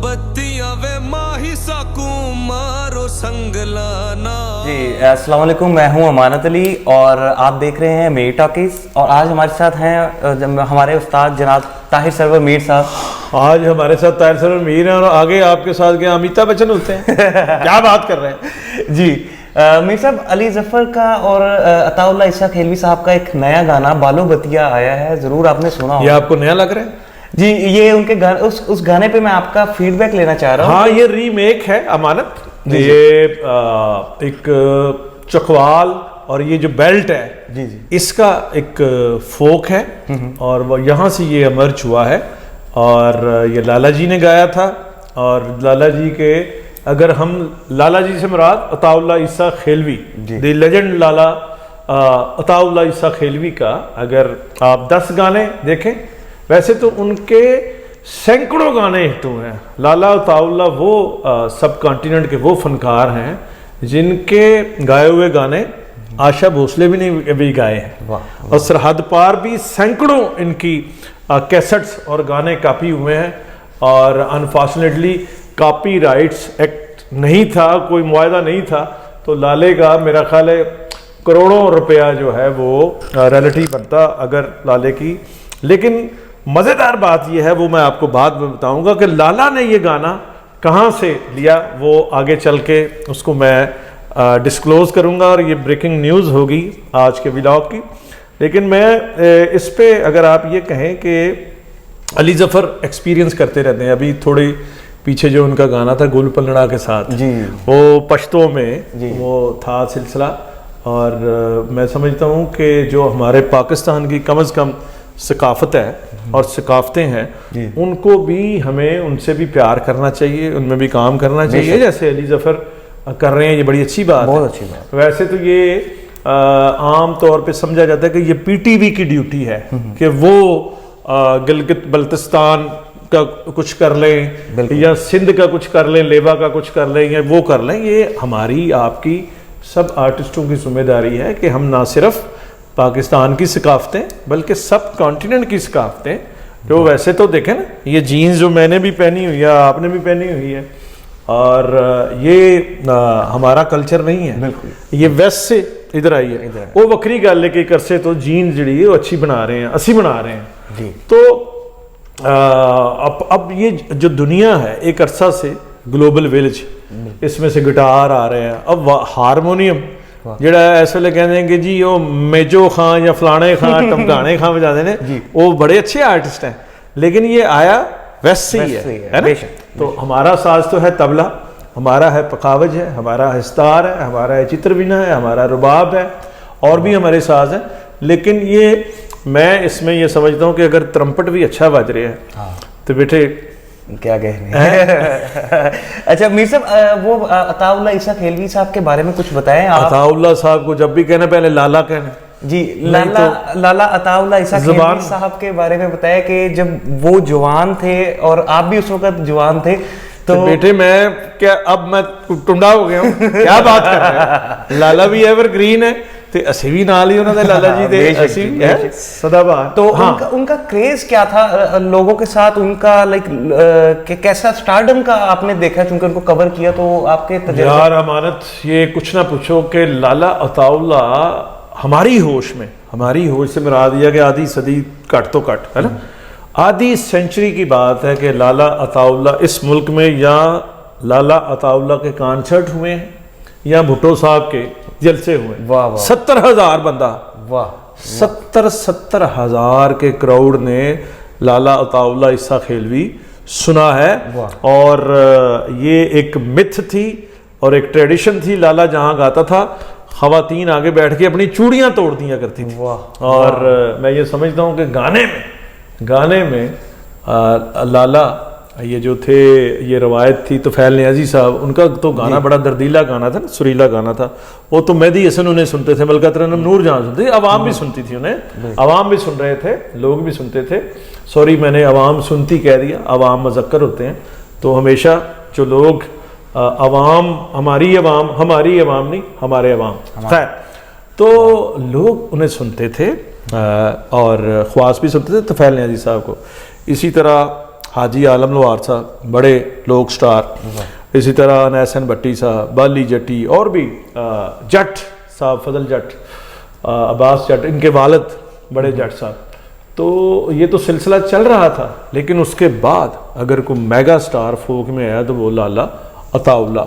बत्तियां वे माही साकू मारो संगलाना। जी अस्सलाम वालेकुम, मैं हूं अमानत अली और आप देख रहे हैं मीर टॉकीज। और आज हमारे साथ हैं हमारे उस्ताद जनाब ताहिर सरवर मीर साहब। आज हमारे साथ ताहिर सरवर मीर हैं और आगे आपके साथ क्या अमिताभ बच्चन होते हैं? क्या बात कर रहे हैं जी। मीर साहब, अली जफर का और अताउल्लाह ईसा खेलवी साहब का एक नया गाना बालो बतिया आया है, जरूर आपने सुना होगा। ये आपको नया लग रहा है? जी, ये उनके उस गाने पे मैं आपका फीडबैक लेना चाह रहा हूँ। हाँ, ये रीमेक है अमानत। ये एक चकवाल और ये जो बेल्ट है जी जी, इसका एक फोक है और वो यहाँ से ये इमर्ज हुआ है और ये लाला जी ने गाया था। और लाला जी के, अगर हम लाला जी से मुराद अताउल्लाह ईसा खेलवी, द लेजेंड लाला अताउल्लाह ईसा खेलवी का अगर आप 10 गाने देखें, वैसे तो उनके सैकड़ों गाने हिट हुए हैं। लाला अताउल्लाह वो सब कॉन्टिनेंट के वो फनकार हैं जिनके गाए हुए गाने आशा भोसले भी नहीं भी गाए हैं और सरहद पार भी सैकड़ों इनकी कैसेट्स और गाने कॉपी हुए हैं। और अनफॉर्चुनेटली कॉपी राइट्स एक्ट नहीं था, कोई मुआहदा नहीं था, तो लाले का मेरा ख्याल है करोड़ों रुपया जो है वो रियलिटी बनता अगर लाले की। लेकिन मज़ेदार बात यह है, वो मैं आपको बाद में बताऊंगा कि लाला ने ये गाना कहाँ से लिया, वो आगे चल के उसको मैं डिस्क्लोज़ करूंगा और ये ब्रेकिंग न्यूज़ होगी आज के व्लॉग की। लेकिन मैं इस पे अगर आप ये कहें कि अली जफ़र एक्सपीरियंस करते रहते हैं, अभी थोड़ी पीछे जो उनका गाना था गुल पलड़ा के साथ जी, वो पश्तो में वो था सिलसिला। और मैं समझता हूँ कि जो हमारे पाकिस्तान की कम अज़ कम सकाफ़त है और सकाफ़तें हैं, उनको भी हमें उनसे भी प्यार करना चाहिए, उनमें भी काम करना चाहिए जैसे अली जफ़र कर रहे हैं। ये बड़ी अच्छी बात, बहुत अच्छी बात। वैसे तो ये आम तौर पे समझा जाता है कि ये पीटीवी की ड्यूटी है कि वो गिलगित बल्तिस्तान का कुछ कर लें या सिंध का कुछ कर लें, लेवा का कुछ कर लें या वो कर लें। ये हमारी आपकी सब आर्टिस्टों की जिम्मेदारी है कि हम ना सिर्फ पाकिस्तान की सकाफ़तें बल्कि सब कॉन्टिनेंट की सकाफ़तें, जो वैसे तो देखें ना, ये जीन्स जो मैंने भी पहनी हुई है, आपने भी पहनी हुई है, और ये हमारा कल्चर नहीं है, बिल्कुल ये वेस्ट से इधर आई है। वो वक्री गल है कि एक अरसे तो जीन्स जी वो अच्छी बना रहे हैं, असी बना रहे हैं जी। तो अब ये जो दुनिया है एक अरसा से ग्लोबल विलेज, इसमें से गिटार आ रहे हैं, अब हारमोनियम ਜਿਹੜਾ ਇਸ ਵੇਲੇ ਕਹਿੰਦੇ ਕਿ जी वो मेजो खान या फलाने खान टमकाने खान बजाते हैं, वो बड़े अच्छे आर्टिस्ट हैं, लेकिन ये आया वेस्ट से ही है ना। तो हमारा साज तो है तबला, हमारा है पखावज है, हमारा है सितार है, हमारा है चित्रबीना है, हमारा रुबाब है, और भी हमारे साज हैं। लेकिन ये मैं इसमें ये समझता हूँ कि अगर त्रम्पट भी अच्छा बज रहे हैं तो बेटे क्या कहने। अच्छा मीर साहब, वो अताउल्लाह ईसा खेलवी साहब के बारे में कुछ बताएं आप। अताउल्लाह साहब को जब भी कहना पहले लाला कहना जी, लाला अताउल्लाह ईसा खेलवी साहब के बारे में बताया कि जब वो जवान थे और आप भी उस वक्त जवान थे, तो बेटे मैं क्या अब मैं टुंडा हो गया हूँ, क्या बात कर रहे हैं। लाला भी एवरग्रीन है ते असी भी नाल ही उन्होंने लाला जी दे असी भी है सदाबहार। तो हाँ। उनका क्रेज क्या था लोगों के साथ, उनका कैसा स्टारडम का आपने देखा, क्योंकि उनको कवर किया, तो आपके तजुर्बे। यार अमानत, ये कुछ ना पूछो कि लाला अताउल्लाह हमारी होश से मुराद दिया कि आधी सदी कट तो कट है ना, आधी सेंचुरी की बात है कि लाला अताउल्लाह इस मुल्क में या लाला अताउल्लाह के कॉन्सर्ट हुए हैं या भुट्टो साहब के जलसे हुए। 70,000 बंदा, वाह 70,000 के क्राउड ने लाला अताउल्लाह ईसा खेलवी सुना है। और ये एक मिथ थी और एक ट्रेडिशन थी। लाला जहाँ गाता था, खवातीन आगे बैठ के अपनी चूड़ियाँ तोड़ दिया करती थी। और मैं ये समझता हूँ कि गाने में लाला ये जो थे, ये रवायत थी तुफैल नियाज़ी साहब, उनका तो गाना बड़ा दर्दीला गाना था ना, सुरीला गाना था। वो तो मेहदी हसन उन्हें सुनते थे, मलका तरन्नुम नूर जहाँ सुनते थे, अवाम भी सुनती थी उन्हें, अवाम भी सुन रहे थे, लोग भी सुनते थे। सॉरी मैंने अवाम सुनती कह दिया, अवाम मुज़क्कर होते हैं। तो हमेशा जो लोग अवाम, हमारी अवाम नहीं, हमारे अवाम, खैर, तो लोग उन्हें सुनते थे और ख्वास भी सुनते थे तुफैल नियाज़ी साहब को। इसी तरह हाजी आलम लोहार साहब, बड़े लोक स्टार, इसी तरह अनैसन भट्टी साहब, बाली जट्टी, और भी जट साहब, फजल जट, अब्बास जट, इनके वालिद बड़े जट साहब। तो ये तो सिलसिला चल रहा था, लेकिन उसके बाद अगर कोई मेगा स्टार फोक में आया तो वो लाला अताउल्ला,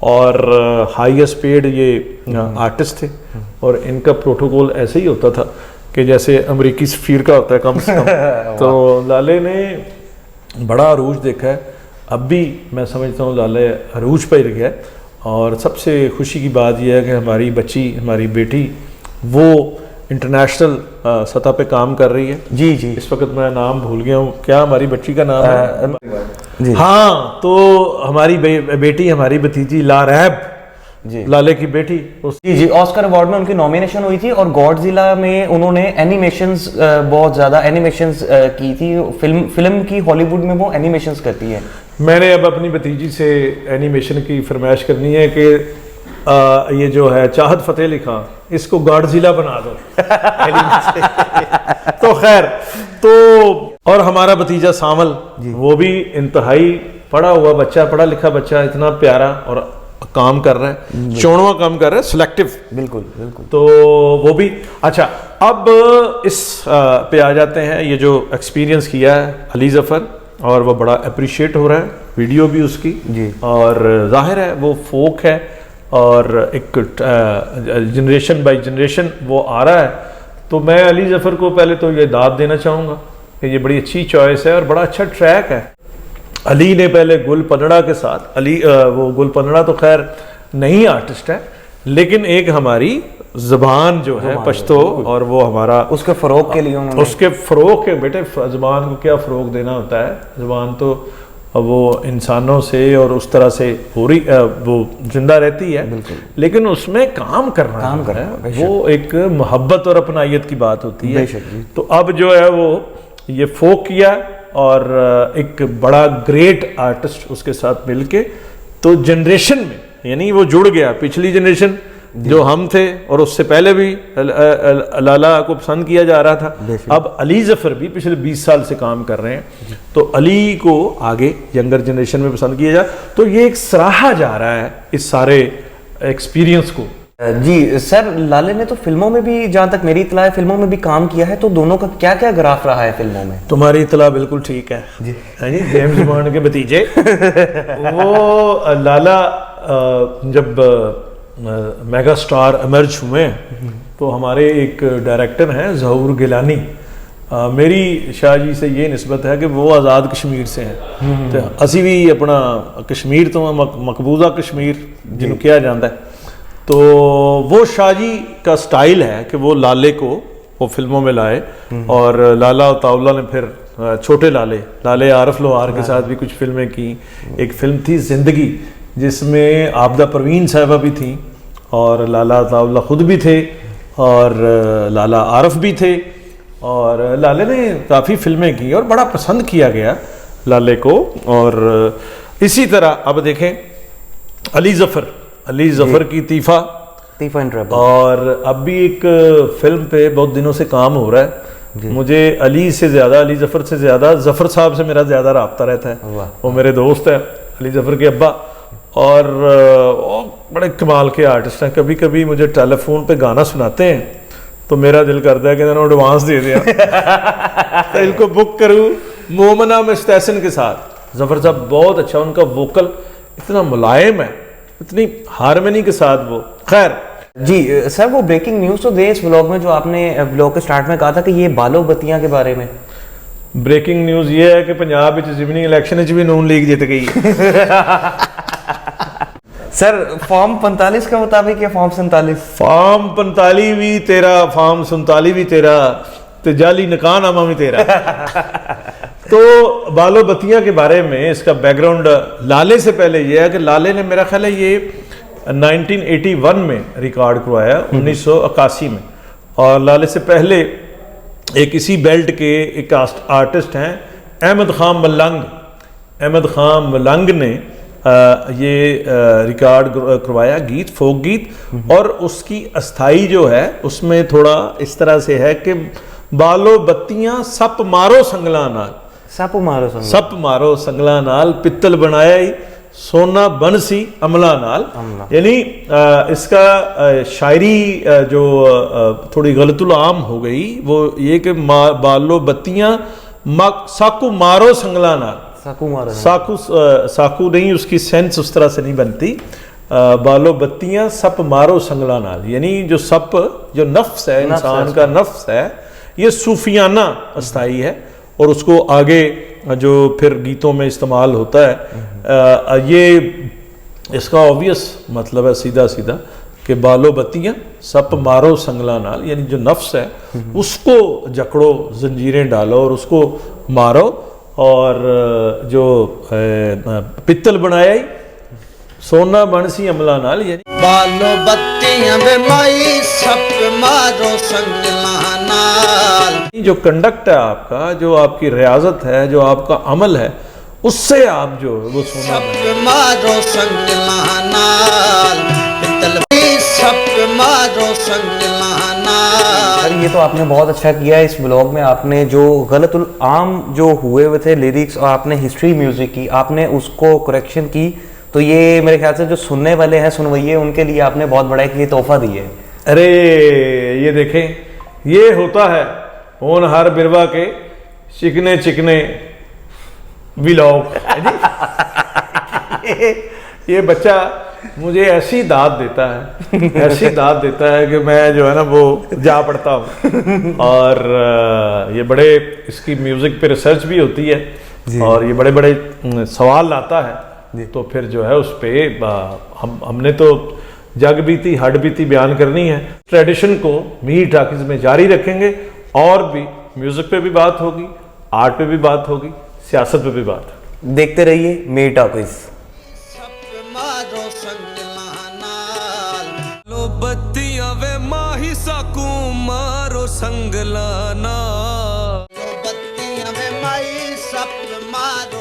और हाईएस्ट पेड ये आर्टिस्ट थे, और इनका प्रोटोकॉल ऐसे ही होता था कि जैसे अमेरिकी सफीर का होता है कम से कम। तो लाले ने बड़ा अरूज देखा है, अब भी मैं समझता हूँ लाले अरूज पर गया है। और सबसे खुशी की बात यह है कि हमारी बच्ची, हमारी बेटी, वो इंटरनेशनल सतह पे काम कर रही है। जी जी, इस वक्त मैं नाम भूल गया हूँ, क्या हमारी बच्ची का नाम है? जी। हाँ, तो हमारी बेटी, हमारी भतीजी लारैब, जी, लाले की बेटी, जी जी, ऑस्कर अवार्ड में उनकी नॉमिनेशन हुई थी, और गॉडजिला में उन्होंने एनिमेशंस बहुत ज़्यादा एनिमेशंस की थी। फिल्म की हॉलीवुड में वो एनिमेशंस करती है। मैंने अब अपनी भतीजी से एनिमेशन की फरमाइश करनी है कि ये जो है चाहत फतेह अली खान, इसको गॉडजिला बना दो। तो खैर, तो और हमारा भतीजा सामल, वो भी इंतहाई पढ़ा हुआ बच्चा, पढ़ा लिखा बच्चा, इतना प्यारा, और काम कर रहा है, चौड़वा काम कर रहा है, सिलेक्टिव। बिल्कुल बिल्कुल। तो वो भी अच्छा। अब इस पे आ जाते हैं, ये जो एक्सपीरियंस किया है अली जफ़र, और वो बड़ा अप्रिशिएट हो रहा है, वीडियो भी उसकी जी, और जाहिर है वो फोक है, और एक जनरेशन बाय जनरेशन वो आ रहा है। तो मैं अली जफ़र को पहले तो ये दाद देना चाहूँगा कि ये बड़ी अच्छी चॉइस है और बड़ा अच्छा ट्रैक है। अली ने पहले गुल पनड़ा के साथ, अली वो गुल पनड़ा तो खैर नई आर्टिस्ट है, लेकिन एक हमारी ज़बान जो है पश्तो, और वो हमारा उसके फ़रोग के लिए उन्होंने, उसके फ़रोग के, बेटे ज़बान को क्या फ़रोग देना होता है, ज़बान तो वो इंसानों से और उस तरह से पूरी वो जिंदा रहती है, लेकिन उसमें काम करना है, वो एक मोहब्बत और अपनायत की बात होती है। तो अब जो है वो ये फोक किया, और एक बड़ा ग्रेट आर्टिस्ट उसके साथ मिलके, तो जनरेशन में यानी वो जुड़ गया। पिछली जनरेशन जो हम थे, और उससे पहले भी लाला को पसंद किया जा रहा था, अब अली जफ़र भी पिछले 20 साल से काम कर रहे हैं, तो अली को आगे यंगर जनरेशन में पसंद किया जाए। तो ये एक सराहा जा रहा है इस सारे एक्सपीरियंस को। जी सर, लाले ने तो फिल्मों में भी, जहाँ तक मेरी इत्तला है, फिल्मों में भी काम किया है। तो दोनों का क्या क्या ग्राफ रहा है फिल्मों में? तुम्हारी इत्तला बिल्कुल ठीक है जी, है जी, जेम्स बॉन्ड के भतीजे। वो लाला जब मेगा स्टार इमर्ज हुए, तो हमारे एक डायरेक्टर हैं ज़हूर गिलानी, मेरी शाह जी से ये निस्बत है कि वो आज़ाद कश्मीर से हैं, तो असी भी अपना कश्मीर तो मकबूजा कश्मीर जिन्हों किया जाता है। तो वो शाह जी का स्टाइल है कि वो लाले को वो फिल्मों में लाए, और लाला अताउल्ला ने फिर छोटे लाले आरफ लोहार के साथ भी कुछ फिल्में की। एक फिल्म थी ज़िंदगी, जिसमें आबदा परवीन साहिबा भी थी, और लाला अताउल्ला खुद भी थे, और लाला आरफ भी थे, और लाले ने काफ़ी फिल्में की और बड़ा पसंद किया गया लाले को। और इसी तरह अब देखें अली जफ़र की तीफ़ा एंड ट्रबल, और अब भी एक फिल्म पे बहुत दिनों से काम हो रहा है। मुझे अली से ज़्यादा, अली जफ़र से ज़्यादा ज़फ़र साहब से मेरा ज़्यादा रब्ता रहता है, वो मेरे दोस्त हैं, अली जफ़र के अब्बा, और वो बड़े कमाल के आर्टिस्ट हैं। कभी कभी मुझे टेलीफोन पे गाना सुनाते हैं तो मेरा दिल करता है कि इन्होंने एडवांस दे दिया तो इनको बुक करूँ। मोमना मुस्तहसन के साथ जफ़र साहब बहुत अच्छा, उनका वोकल इतना मुलायम है, इतनी हारमोनी के साथ वो। खैर जी सर, वो ब्रेकिंग न्यूज़ तो दे इस व्लॉग में, जो आपने व्लॉग के स्टार्ट में कहा था कि ये बालो बत्तियां के बारे में। ब्रेकिंग न्यूज़ ये है कि पंजाब जिमनी इलेक्शन भी नून लीग जीत गई। सर फॉर्म 45 के मुताबिक या फॉर्म 47? फॉर्म 45 भी तेरा, फॉर्म 47 भी तेरा, तो जाली नकानामा भी तेरा। तो बालो बत्तियां के बारे में इसका बैकग्राउंड लाले से पहले ये है कि लाले ने, मेरा ख्याल है ये 1981 में रिकॉर्ड करवाया, 1981 में। और लाले से पहले एक इसी बेल्ट के एक आर्टिस्ट हैं अहमद खान मलंग ने ये रिकॉर्ड करवाया, गीत, फोक गीत। और उसकी अस्थाई जो है उसमें थोड़ा इस तरह से है कि बालो बत्तियां सप मारो संगला नाल, सप मारो संग सप मारो संगला नाल पित्तल बनाया ही सोना बनसी अमला नाल। यानी इसका शायरी जो थोड़ी गलतुल आम हो गई वो ये कि बालो बत्तियां साकू मारो संगला नाल। साकू मारो साकू नहीं, उसकी सेंस उस तरह से नहीं बनती। बालो बत्तियां सप मारो संगला नाल, यानी जो सप जो नफ्स है, इंसान का नफ्स है, ये सूफियाना अस्थाई है और उसको आगे जो फिर गीतों में इस्तेमाल होता है। ये इसका ऑब्वियस मतलब है सीधा सीधा कि बालो बत्तियां सप मारो संगला नाल, यानी जो नफ्स है उसको जकड़ो, जंजीरें डालो और उसको मारो। और जो पित्तल बनाया ही सोना बनसी अमला नाल, यानी बालो बत्तियां वे माई सप मारो संगला नाल। जो कंडक्ट है आपका, जो आपकी रियाजत है, जो आपका अमल है, उससे आप जो वो सोना सप मारो संगला नाल, पित्तल सप मारो संगला नाल। सर ये तो आपने बहुत अच्छा किया इस ब्लॉग में, आपने जो गलतुल आम जो हुए हुए थे लिरिक्स और आपने हिस्ट्री म्यूजिक की, आपने उसको करेक्शन की। तो ये मेरे ख्याल से जो सुनने वाले हैं, सुनवैये, उनके लिए आपने बहुत बड़ा एक ये तोहफा दिया है। अरे ये देखें, ये होता है होनहार बिरवा के चिकने चिकने व्लॉग। ये बच्चा मुझे ऐसी दाद देता है, ऐसी दाद देता है कि मैं जो है ना वो जा पड़ता हूँ। और ये बड़े इसकी म्यूजिक पे रिसर्च भी होती है और ये बड़े बड़े सवाल लाता है। तो फिर जो है उस पे हमने तो जग बीती हड बीती बयान करनी है। ट्रेडिशन को मीर टॉकीज में जारी रखेंगे और भी म्यूजिक पे भी बात होगी, आर्ट पे भी बात होगी, सियासत पे भी बात। देखते रहिए मीर टॉकीज। लो बत्तियां वे माही साकू मारो संगला नाल। बत्तियां वे माई सप मारो